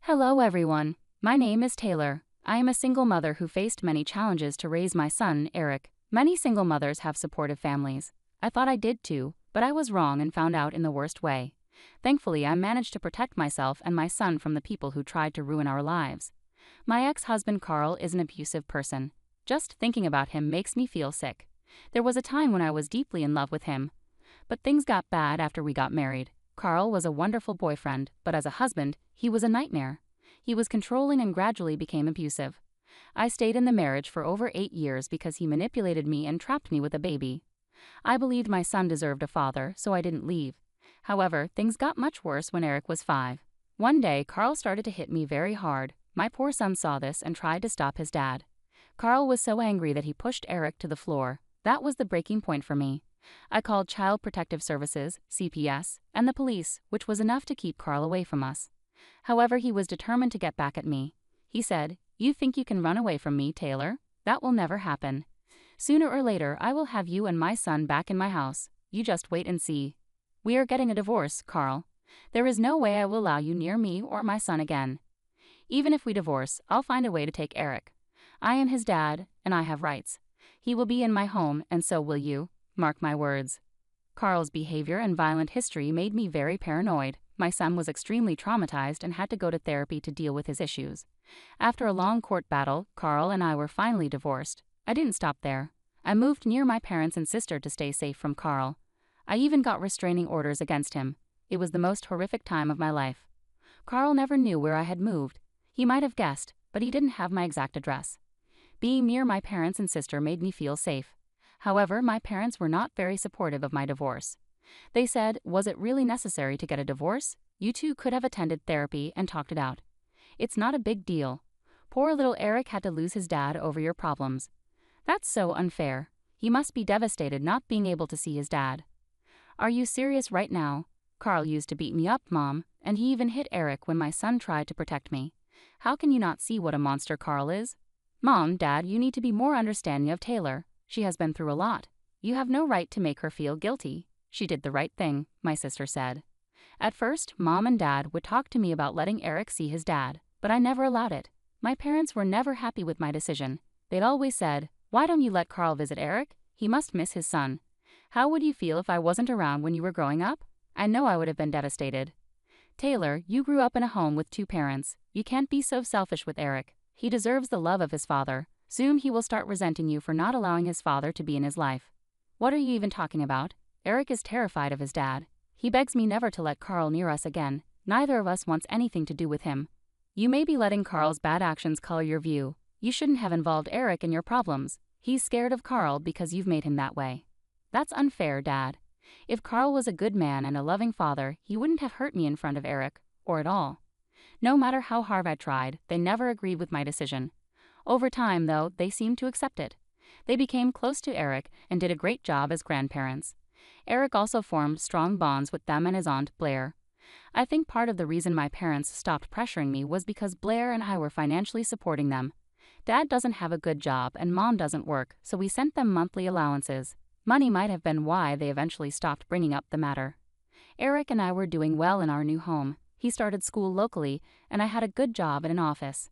Hello everyone, my name is Taylor. I am a single mother who faced many challenges to raise my son, Eric. Many single mothers have supportive families. I thought I did too, but I was wrong and found out in the worst way. Thankfully, I managed to protect myself and my son from the people who tried to ruin our lives. My ex-husband Carl is an abusive person. Just thinking about him makes me feel sick. There was a time when I was deeply in love with him. But things got bad after we got married. Carl was a wonderful boyfriend, but as a husband, he was a nightmare. He was controlling and gradually became abusive. I stayed in the marriage for over 8 years because he manipulated me and trapped me with a baby. I believed my son deserved a father, so I didn't leave. However, things got much worse when Eric was 5. One day, Carl started to hit me very hard. My poor son saw this and tried to stop his dad. Carl was so angry that he pushed Eric to the floor. That was the breaking point for me. I called Child Protective Services, CPS, and the police, which was enough to keep Carl away from us. However, he was determined to get back at me. He said, "You think you can run away from me, Taylor? That will never happen. Sooner or later, I will have you and my son back in my house. You just wait and see. We are getting a divorce, Carl. There is no way I will allow you near me or my son again. Even if we divorce, I'll find a way to take Eric. I am his dad, and I have rights. He will be in my home, and so will you. Mark my words." Carl's behavior and violent history made me very paranoid. My son was extremely traumatized and had to go to therapy to deal with his issues. After a long court battle, Carl and I were finally divorced. I didn't stop there. I moved near my parents and sister to stay safe from Carl. I even got restraining orders against him. It was the most horrific time of my life. Carl never knew where I had moved. He might have guessed, but he didn't have my exact address. Being near my parents and sister made me feel safe. However, my parents were not very supportive of my divorce. They said, "Was it really necessary to get a divorce? You two could have attended therapy and talked it out. It's not a big deal. Poor little Eric had to lose his dad over your problems. That's so unfair. He must be devastated not being able to see his dad." "Are you serious right now? Carl used to beat me up, Mom, and he even hit Eric when my son tried to protect me. How can you not see what a monster Carl is? Mom, Dad, you need to be more understanding of Taylor. She has been through a lot. You have no right to make her feel guilty. She did the right thing," my sister said. At first, Mom and Dad would talk to me about letting Eric see his dad, but I never allowed it. My parents were never happy with my decision. They'd always said, "Why don't you let Carl visit Eric? He must miss his son." How would you feel if I wasn't around when you were growing up? I know I would have been devastated. Taylor, you grew up in a home with 2 parents. You can't be so selfish with Eric. He deserves the love of his father. Soon he will start resenting you for not allowing his father to be in his life. What are you even talking about? Eric is terrified of his dad. He begs me never to let Carl near us again. Neither of us wants anything to do with him. You may be letting Carl's bad actions color your view. You shouldn't have involved Eric in your problems. He's scared of Carl because you've made him that way. That's unfair, Dad. If Carl was a good man and a loving father, he wouldn't have hurt me in front of Eric, or at all. No matter how hard I tried, they never agreed with my decision. Over time, though, they seemed to accept it. They became close to Eric and did a great job as grandparents. Eric also formed strong bonds with them and his aunt, Blair. I think part of the reason my parents stopped pressuring me was because Blair and I were financially supporting them. Dad doesn't have a good job and Mom doesn't work, so we sent them monthly allowances. Money might have been why they eventually stopped bringing up the matter. Eric and I were doing well in our new home. He started school locally, and I had a good job in an office.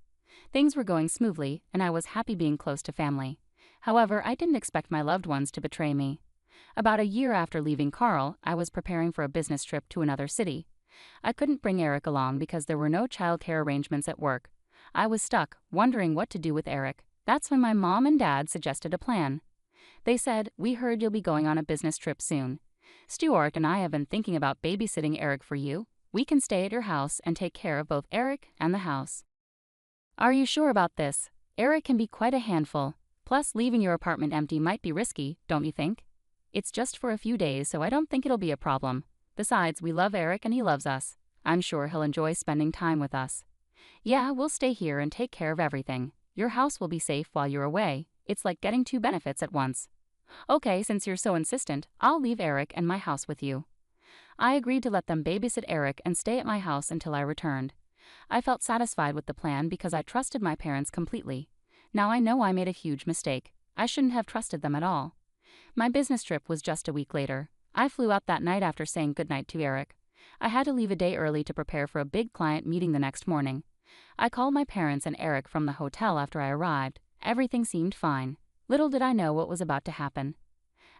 Things were going smoothly, and I was happy being close to family. However, I didn't expect my loved ones to betray me. About a year after leaving Carl, I was preparing for a business trip to another city. I couldn't bring Eric along because there were no childcare arrangements at work. I was stuck, wondering what to do with Eric. That's when my mom and dad suggested a plan. They said, "We heard you'll be going on a business trip soon. Stuart and I have been thinking about babysitting Eric for you. We can stay at your house and take care of both Eric and the house." "Are you sure about this? Eric can be quite a handful. Plus, leaving your apartment empty might be risky, don't you think? It's just for a few days, so I don't think it'll be a problem. Besides, we love Eric and he loves us. I'm sure he'll enjoy spending time with us." "Yeah, we'll stay here and take care of everything. Your house will be safe while you're away. It's like getting 2 benefits at once." "Okay, since you're so insistent, I'll leave Eric and my house with you." I agreed to let them babysit Eric and stay at my house until I returned. I felt satisfied with the plan because I trusted my parents completely. Now I know I made a huge mistake. I shouldn't have trusted them at all. My business trip was just a week later. I flew out that night after saying goodnight to Eric. I had to leave a day early to prepare for a big client meeting the next morning. I called my parents and Eric from the hotel after I arrived. Everything seemed fine. Little did I know what was about to happen.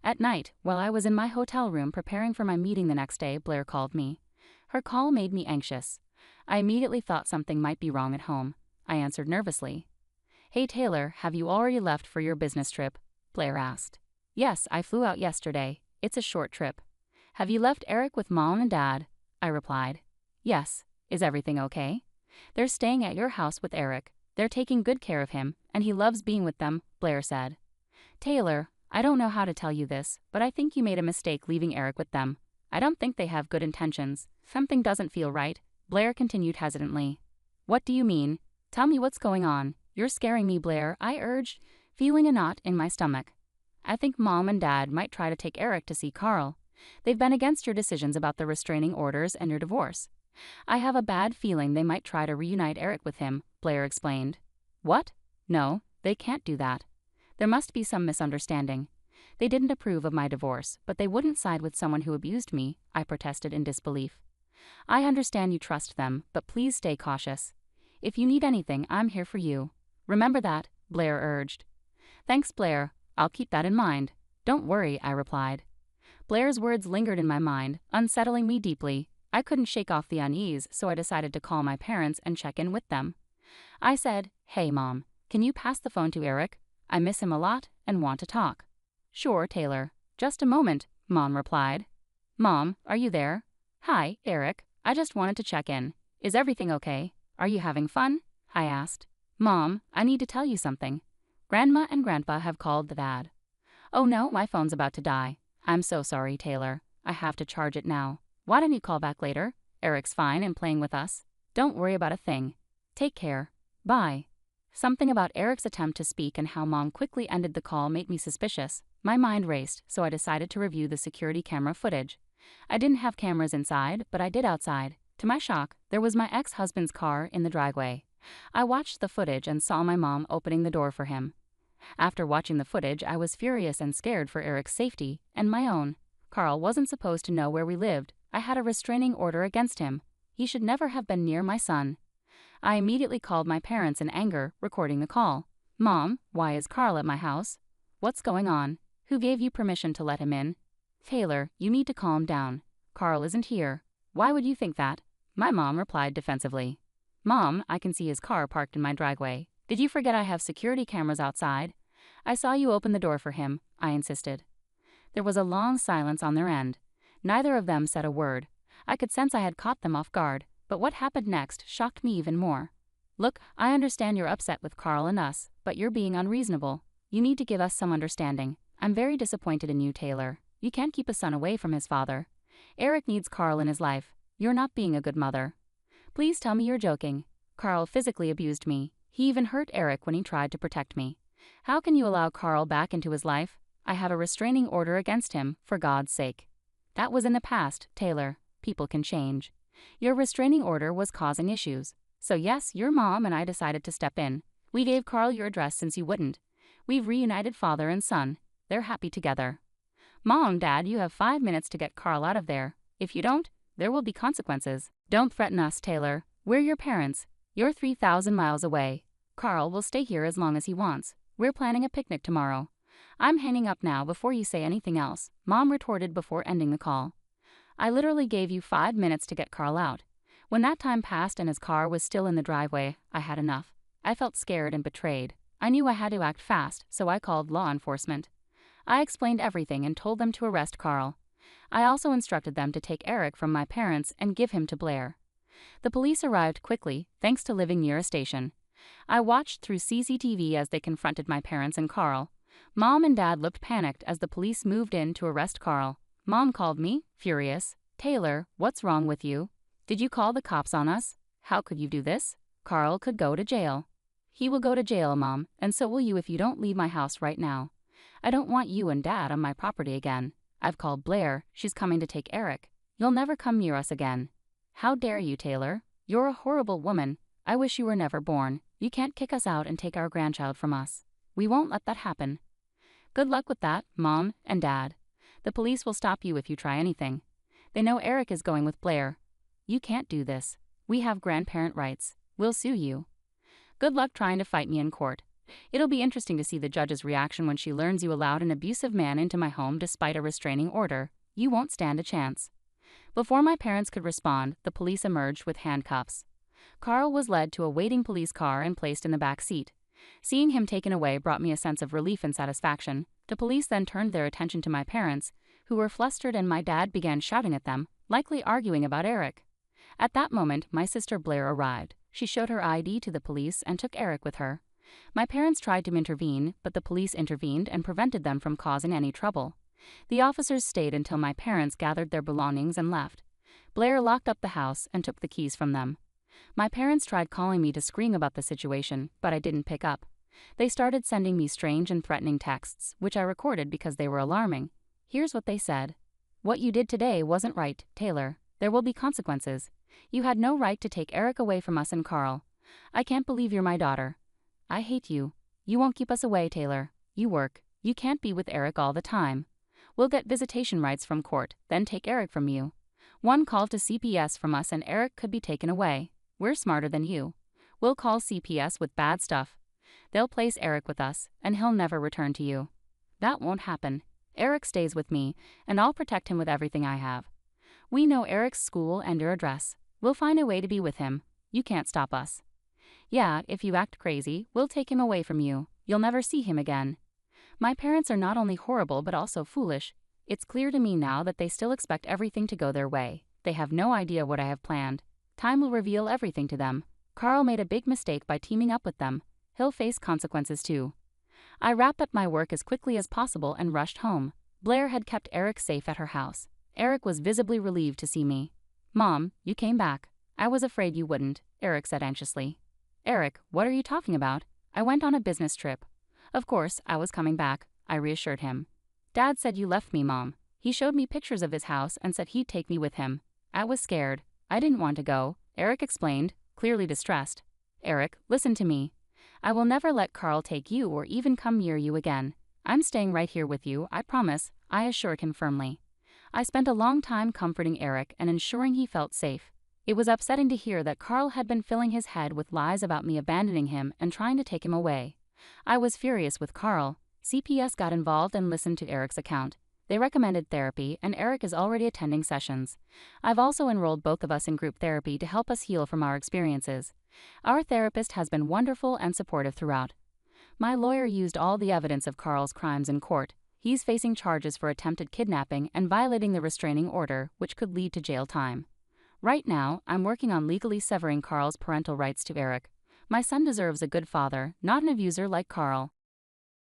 At night, while I was in my hotel room preparing for my meeting the next day, Blair called me. Her call made me anxious. I immediately thought something might be wrong at home. I answered nervously. "Hey Taylor, have you already left for your business trip?" Blair asked. "Yes, I flew out yesterday. It's a short trip." "Have you left Eric with Mom and Dad?" I replied. "Yes. Is everything okay?" "They're staying at your house with Eric. They're taking good care of him, and he loves being with them," Blair said. "Taylor, I don't know how to tell you this, but I think you made a mistake leaving Eric with them. I don't think they have good intentions. Something doesn't feel right," Blair continued hesitantly. "What do you mean? Tell me what's going on. You're scaring me, Blair," I urged, feeling a knot in my stomach. "I think Mom and Dad might try to take Eric to see Carl. They've been against your decisions about the restraining orders and your divorce. I have a bad feeling they might try to reunite Eric with him," Blair explained. "What? No, they can't do that. There must be some misunderstanding. They didn't approve of my divorce, but they wouldn't side with someone who abused me," I protested in disbelief. "I understand you trust them, but please stay cautious. If you need anything, I'm here for you. Remember that," Blair urged. "Thanks, Blair. I'll keep that in mind." "Don't worry," I replied. Blair's words lingered in my mind, unsettling me deeply. I couldn't shake off the unease, so I decided to call my parents and check in with them. I said, "Hey, Mom, can you pass the phone to Eric? I miss him a lot and want to talk." "Sure, Taylor. Just a moment," Mom replied. "Mom, are you there?" "Hi, Eric. I just wanted to check in. Is everything okay? Are you having fun?" I asked. "Mom, I need to tell you something. Grandma and Grandpa have called the Dad." "Oh no, my phone's about to die. I'm so sorry, Taylor. I have to charge it now. Why don't you call back later? Eric's fine and playing with us. Don't worry about a thing. Take care. Bye." Something about Eric's attempt to speak and how Mom quickly ended the call made me suspicious. My mind raced, so I decided to review the security camera footage. I didn't have cameras inside, but I did outside. To my shock, there was my ex-husband's car in the driveway. I watched the footage and saw my mom opening the door for him. After watching the footage, I was furious and scared for Eric's safety and my own. Carl wasn't supposed to know where we lived. I had a restraining order against him. He should never have been near my son. I immediately called my parents in anger, recording the call. "Mom, why is Carl at my house? What's going on? Who gave you permission to let him in?" "Taylor, you need to calm down. Carl isn't here." "Why would you think that?" My mom replied defensively. "Mom, I can see his car parked in my driveway. Did you forget I have security cameras outside?" "I saw you open the door for him," I insisted. There was a long silence on their end. Neither of them said a word. I could sense I had caught them off guard, but what happened next shocked me even more. "Look, I understand you're upset with Carl and us, but you're being unreasonable. You need to give us some understanding. I'm very disappointed in you, Taylor. You can't keep a son away from his father. Eric needs Carl in his life. You're not being a good mother. Please tell me you're joking. Carl physically abused me. He even hurt Eric when he tried to protect me. How can you allow Carl back into his life? I have a restraining order against him, for God's sake." "That was in the past, Taylor. People can change. Your restraining order was causing issues. So yes, your mom and I decided to step in. We gave Carl your address since you wouldn't. We've reunited father and son. They're happy together. Mom, Dad, you have 5 minutes to get Carl out of there. If you don't, there will be consequences. Don't threaten us, Taylor. We're your parents. You're 3,000 miles away. Carl will stay here as long as he wants. We're planning a picnic tomorrow." "I'm hanging up now before you say anything else," Mom retorted before ending the call. "I literally gave you 5 minutes to get Carl out. When that time passed and his car was still in the driveway, I had enough. I felt scared and betrayed. I knew I had to act fast, so I called law enforcement. I explained everything and told them to arrest Carl. I also instructed them to take Eric from my parents and give him to Blair. The police arrived quickly, thanks to living near a station. I watched through CCTV as they confronted my parents and Carl. Mom and Dad looked panicked as the police moved in to arrest Carl. Mom called me, furious. "Taylor, what's wrong with you? Did you call the cops on us? How could you do this? Carl could go to jail." "He will go to jail, Mom, and so will you if you don't leave my house right now. I don't want you and Dad on my property again. I've called Blair. She's coming to take Eric. You'll never come near us again." "How dare you, Taylor? You're a horrible woman. I wish you were never born. You can't kick us out and take our grandchild from us. We won't let that happen." "Good luck with that, Mom and Dad. The police will stop you if you try anything. They know Eric is going with Blair. You can't do this. We have grandparent rights. We'll sue you. Good luck trying to fight me in court. It'll be interesting to see the judge's reaction when she learns you allowed an abusive man into my home despite a restraining order. You won't stand a chance." Before my parents could respond, the police emerged with handcuffs. Carl was led to a waiting police car and placed in the back seat. Seeing him taken away brought me a sense of relief and satisfaction. The police then turned their attention to my parents, who were flustered, and my dad began shouting at them, likely arguing about Eric. At that moment, my sister Blair arrived. She showed her ID to the police and took Eric with her. My parents tried to intervene, but the police intervened and prevented them from causing any trouble. The officers stayed until my parents gathered their belongings and left. Blair locked up the house and took the keys from them. My parents tried calling me to scream about the situation, but I didn't pick up. They started sending me strange and threatening texts, which I recorded because they were alarming. Here's what they said. "What you did today wasn't right, Taylor. There will be consequences. You had no right to take Eric away from us and Carl. I can't believe you're my daughter. I hate you. You won't keep us away, Taylor. You work. You can't be with Eric all the time. We'll get visitation rights from court, then take Eric from you. One call to CPS from us and Eric could be taken away. We're smarter than you. We'll call CPS with bad stuff. They'll place Eric with us, and he'll never return to you. That won't happen. Eric stays with me, and I'll protect him with everything I have. We know Eric's school and your address. We'll find a way to be with him. You can't stop us. Yeah, if you act crazy, we'll take him away from you. You'll never see him again." My parents are not only horrible but also foolish. It's clear to me now that they still expect everything to go their way. They have no idea what I have planned. Time will reveal everything to them. Carl made a big mistake by teaming up with them. He'll face consequences too. I wrapped up my work as quickly as possible and rushed home. Blair had kept Eric safe at her house. Eric was visibly relieved to see me. "Mom, you came back. I was afraid you wouldn't," Eric said anxiously. "Eric, what are you talking about? I went on a business trip." "Of course, I was coming back," I reassured him. "Dad said you left me, Mom. He showed me pictures of his house and said he'd take me with him. I was scared. I didn't want to go," Eric explained, clearly distressed. "Eric, listen to me. I will never let Carl take you or even come near you again. I'm staying right here with you, I promise," I assured him firmly. I spent a long time comforting Eric and ensuring he felt safe. It was upsetting to hear that Carl had been filling his head with lies about me abandoning him and trying to take him away. I was furious with Carl. CPS got involved and listened to Eric's account. They recommended therapy, and Eric is already attending sessions. I've also enrolled both of us in group therapy to help us heal from our experiences. Our therapist has been wonderful and supportive throughout. My lawyer used all the evidence of Carl's crimes in court. He's facing charges for attempted kidnapping and violating the restraining order, which could lead to jail time. Right now, I'm working on legally severing Carl's parental rights to Eric. My son deserves a good father, not an abuser like Carl.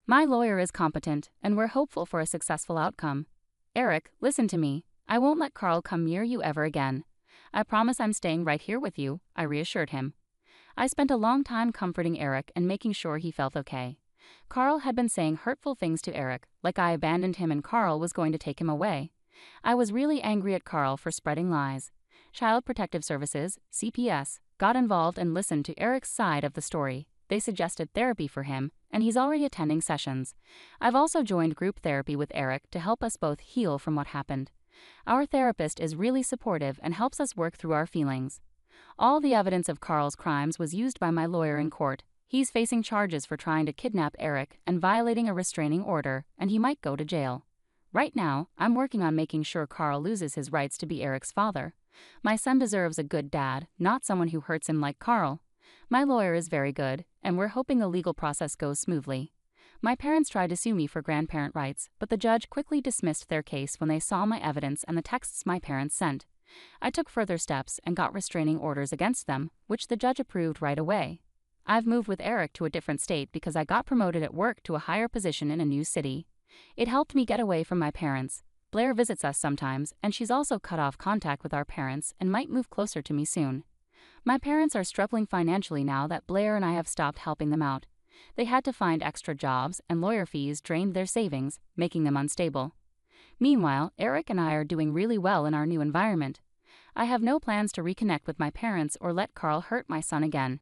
My lawyer is competent, and we're hopeful for a successful outcome. Eric, listen to me. I won't let Carl come near you ever again. I promise I'm staying right here with you, I reassured him. I spent a long time comforting Eric and making sure he felt okay. Carl had been saying hurtful things to Eric, like I abandoned him and Carl was going to take him away. I was really angry at Carl for spreading lies. Child Protective Services, CPS, got involved and listened to Eric's side of the story. They suggested therapy for him, and he's already attending sessions. I've also joined group therapy with Eric to help us both heal from what happened. Our therapist is really supportive and helps us work through our feelings. All the evidence of Carl's crimes was used by my lawyer in court. He's facing charges for trying to kidnap Eric and violating a restraining order, and he might go to jail. Right now, I'm working on making sure Carl loses his rights to be Eric's father. My son deserves a good dad, not someone who hurts him like Carl. My lawyer is very good, and we're hoping the legal process goes smoothly. My parents tried to sue me for grandparent rights, but the judge quickly dismissed their case when they saw my evidence and the texts my parents sent. I took further steps and got restraining orders against them, which the judge approved right away. I've moved with Eric to a different state because I got promoted at work to a higher position in a new city. It helped me get away from my parents. Blair visits us sometimes, and she's also cut off contact with our parents and might move closer to me soon. My parents are struggling financially now that Blair and I have stopped helping them out. They had to find extra jobs, and lawyer fees drained their savings, making them unstable. Meanwhile, Eric and I are doing really well in our new environment. I have no plans to reconnect with my parents or let Carl hurt my son again.